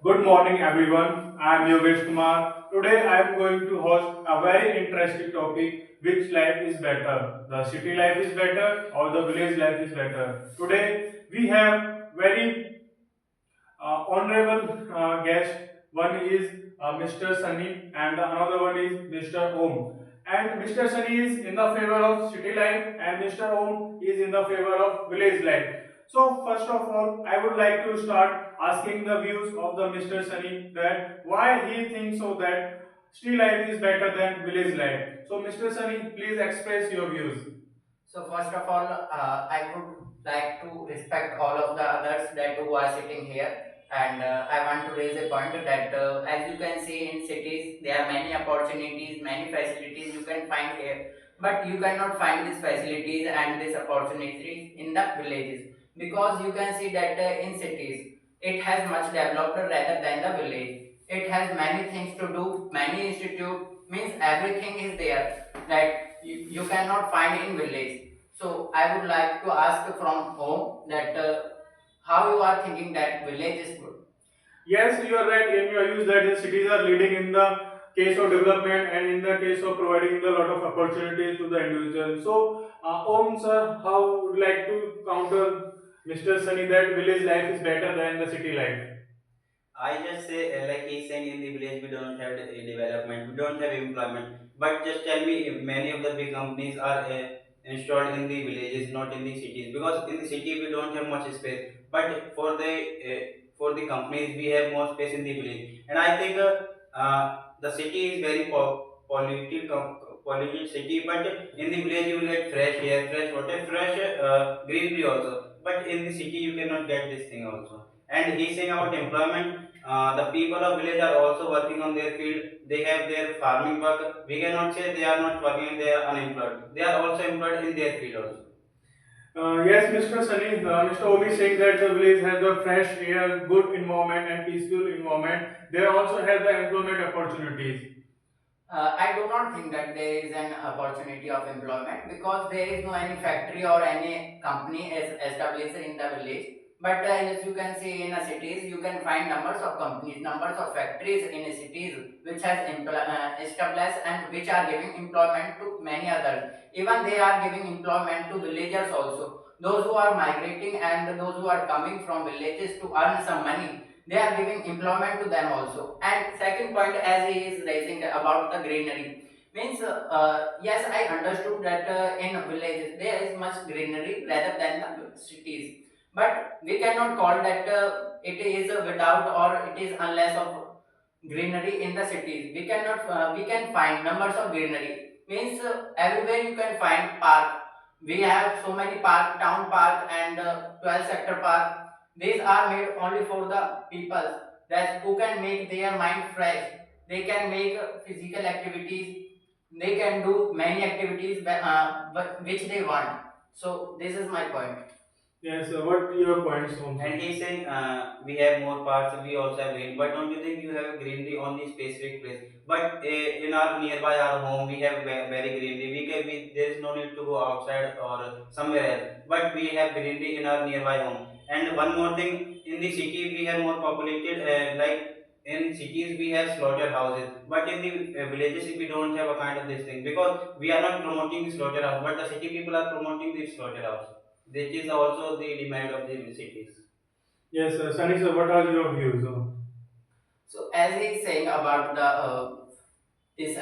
Good morning, everyone. I am Yogesh Kumar. Today, I am going to host a very interesting topic: which life is better, the city life is better or the village life is better. Today, we have very honorable guest. One is Mr. Sunny, and the another one is Mr. Om. And Mr. Sunny is in the favor of city life, and Mr. Om is in the favor of village life. So, first of all, I would like to start asking the views of the Mr. Sunny that why he thinks so that city life is better than village life. So, Mr. Sunny, please express your views. So first of all, I would like to respect all of the others that who are sitting here, and I want to raise a point that as you can see in cities, there are many opportunities, many facilities you can find here, but you cannot find these facilities and these opportunities in the villages because you can see that in cities it has much developed rather than the village. It has many things to do, many institute means everything is there that you cannot find in village. So I would like to ask from home that how you are thinking that village is good. Yes, you are right in your use that the cities are leading in the case of development and in the case of providing a lot of opportunities to the individual. So, Om sir, how would like to counter Mr. Sunny that village life is better than the city life? I just say, like he's saying, in the village we don't have development, we don't have employment. But just tell me, if many of the big companies are installed in the villages, not in the cities, because in the city we don't have much space. But for the companies, we have more space in the village. And I think the city is very polluted city, but in the village you will get fresh air, fresh water, fresh greenery also. But in the city you cannot get this thing also. And he's saying about employment, the people of village are also working on their field. They have their farming work. We cannot say they are not working, they are unemployed. They are also employed in their field also. Yes, Mr. Sunny, Mr. Omi saying that the village has a fresh air, good environment and peaceful environment. They also have the employment opportunities. I do not think that there is an opportunity of employment because there is no any factory or any company is established in the village. But as you can see in the cities, you can find numbers of companies, numbers of factories in the cities which has established and which are giving employment to many others. Even they are giving employment to villagers also. Those who are migrating and those who are coming from villages to earn some money, they are giving employment to them also. And second point, as he is raising about the greenery, means yes, I understood that in villages there is much greenery rather than the cities, but we cannot call that it is without or it is unless of greenery in the cities. We cannot we can find numbers of greenery, means everywhere you can find park. We have so many park, town park and 12 sector park. These are made only for the people that who can make their mind fresh. They can make physical activities. They can do many activities which they want. So this is my point. Yes, what your points, Om sir? And he's saying we have more parts, we also have green. But don't you think you have greenery on the specific place? But in our nearby our home, we have very greenery. There is no need to go outside or somewhere else. But we have greenery in our nearby home. And one more thing, in the city we have more populated. Like in cities we have slaughterhouses, but in the villages we don't have a kind of this thing because we are not promoting the slaughterhouse. But the city people are promoting the slaughterhouse. This is also the demand of the cities. Yes, Sunny sir, what are your views? So as he is saying about the these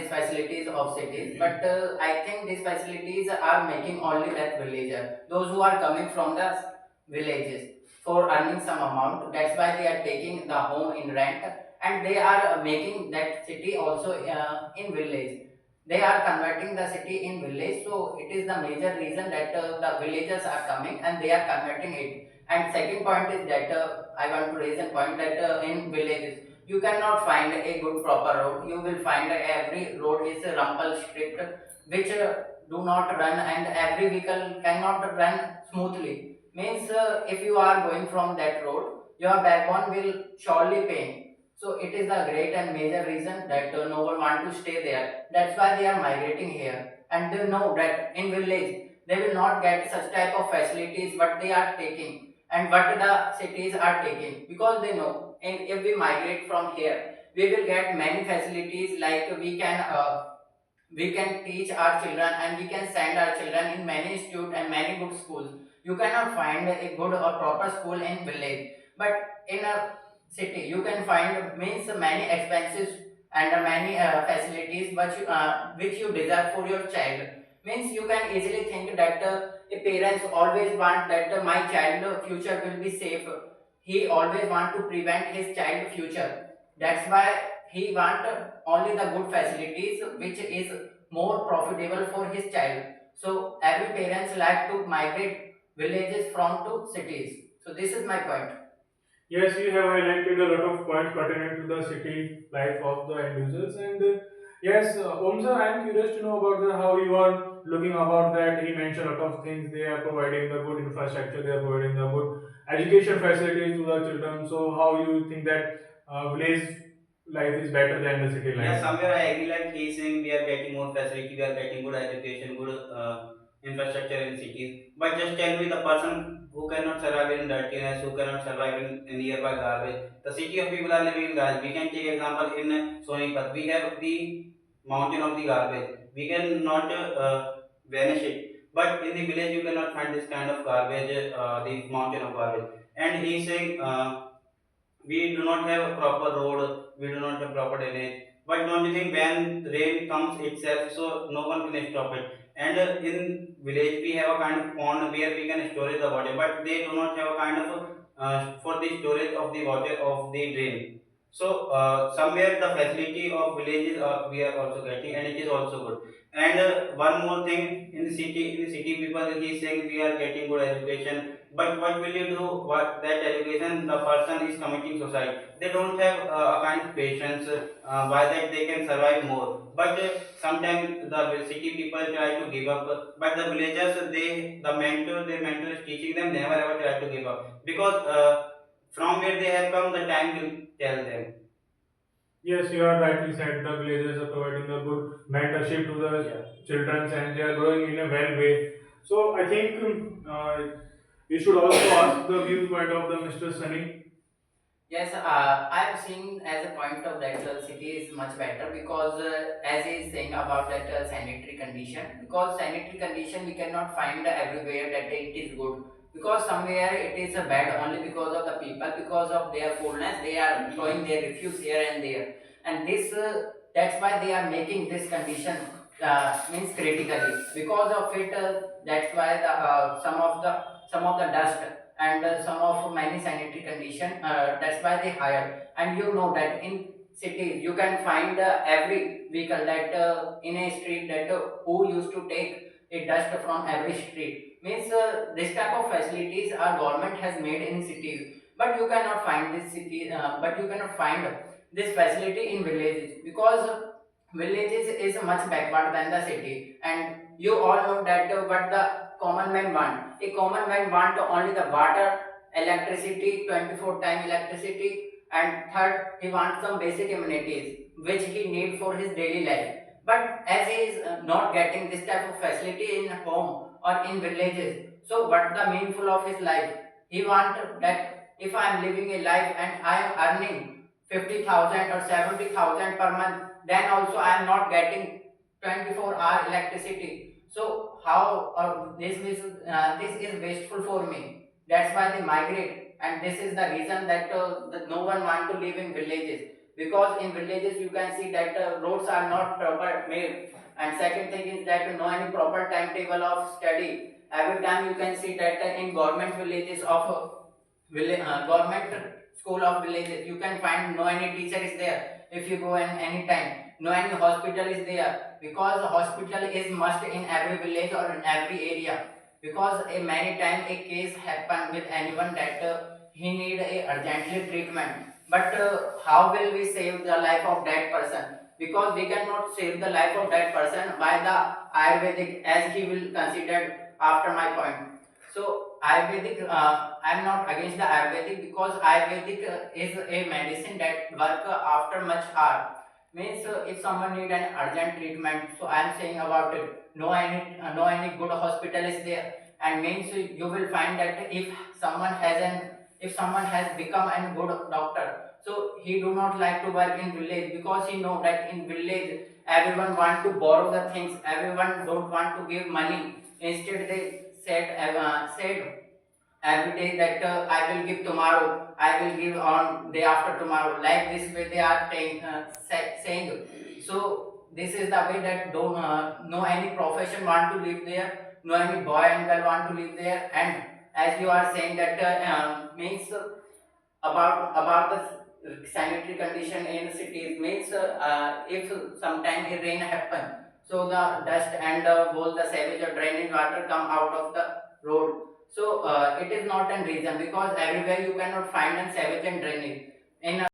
facilities of cities, but I think these facilities are making only that villager, those who are coming from the villages for earning some amount. That's why they are taking the home in rent, and they are making that city also in village. They are converting the city in village, so it is the major reason that the villagers are coming and they are converting it. And second point is that I want to raise a point that in villages you cannot find a good proper road. You will find every road is a rumble strip which do not run, and every vehicle cannot run smoothly. Means if you are going from that road, your backbone will surely pain. So it is the great and major reason that no one want to stay there. That's why they are migrating here, and they know that in village they will not get such type of facilities what they are taking, and what the cities are taking, because they know, and if we migrate from here, we will get many facilities, like we can teach our children and we can send our children in many institute and many good schools. You cannot find a good or proper school in village, but in a city you can find means many expenses and many facilities which you desire for your child. Means you can easily think that a parents always want that my child future will be safe. He always want to prevent his child future. That's why he want only the good facilities which is more profitable for his child. So every parents like to migrate villages from to cities. So this is my point. Yes, you have highlighted a lot of points pertaining to the city life of the individuals, and yes, Om sir, I am curious to know about how you are looking about that. He mentioned a lot of things. They are providing the good infrastructure. They are providing the good education facilities to the children. So, how you think that village life is better than the city Yeah, life? somewhere I agree. Like he's saying, we are getting more facility, we are getting good education, good infrastructure in cities. But just tell me the person who cannot survive in dirtiness, who cannot survive in nearby garbage. The city of people are living in garbage. We can take example in Sonipat. We have the mountain of the garbage. We cannot vanish it. But in the village, you cannot find this kind of garbage, the mountain of garbage. And he's saying. We do not have a proper road, we do not have proper drainage. But don't you think when rain comes itself, so no one can stop it? And in village we have a kind of pond where we can store the water, but they do not have a kind of for the storage of the water of the drain. So somewhere the facility of villages we are also getting, and it is also good. And one more thing, in the city people, he is saying we are getting good education, but what will you do? What that education the person is committing suicide? They don't have a kind of patience. By that they can survive more. But sometimes the city people try to give up. But the villagers, their mentor is teaching them never ever try to give up, because from where they have come, the time will tell them. Yes, you are rightly said. The villages are providing a good mentorship to the children, and they are growing in a well way. So I think you should also ask the viewpoint of the Mr. Sunny. Yes, I am seeing as a point of that city is much better, because as he is saying about that sanitary condition, because sanitary condition we cannot find everywhere that it is good, because somewhere it is bad only because of the people, because of their coolness they are throwing their refuse here and there, and this that's why they are making this condition means critically, because of it that's why some of the dust and some of many sanitary condition, that's why they hire. And you know that in cities you can find every vehicle that in a street that who used to take a dust from every street, means this type of facilities our government has made in cities, but you cannot find but you cannot find this facility in villages, because villages is much backward than the city. And you all know that what the common man want. A common man want only the water, electricity, 24 time electricity, and third he wants some basic amenities which he need for his daily life. But as he is not getting this type of facility in home or in villages, so what the meaningful of his life? He want that if I am living a life and I am earning 50,000 or 70,000 per month, then also I am not getting 24-hour electricity. So how this is wasteful for me. That's why they migrate, and this is the reason that no one want to live in villages, because in villages you can see that roads are not proper made, and second thing is that no any proper timetable of study. Every time you can see that in government villages of government school of villages you can find no any teacher is there. If you go in any time, no any hospital is there, because the hospital is must in every village or in every area, because a many time a case happen with anyone that he need a urgently treatment, but how will we save the life of that person? Because we cannot save the life of that person by the ayurvedic, as he will consider after my point. So Ayurvedic, I am not against the Ayurvedic, because Ayurvedic is a medicine that work after much hour. Means if someone need an urgent treatment, so I am saying about it. No any good hospital is there. and means you will find that if someone has become a good doctor, so he do not like to work in village because he know that in village everyone want to borrow the things, everyone don't want to give money. Instead they said every day that I will give tomorrow, I will give on day after tomorrow. Like this way they are saying. So this is the way that don't no any profession want to live there, no any boy and girl want to live there. And as you are saying that means about the sanitary condition in cities means if sometime a rain happen, so the dust and all the sewage or drainage water come out of the road. So it is not a reason because everywhere you cannot find a sewage and drainage in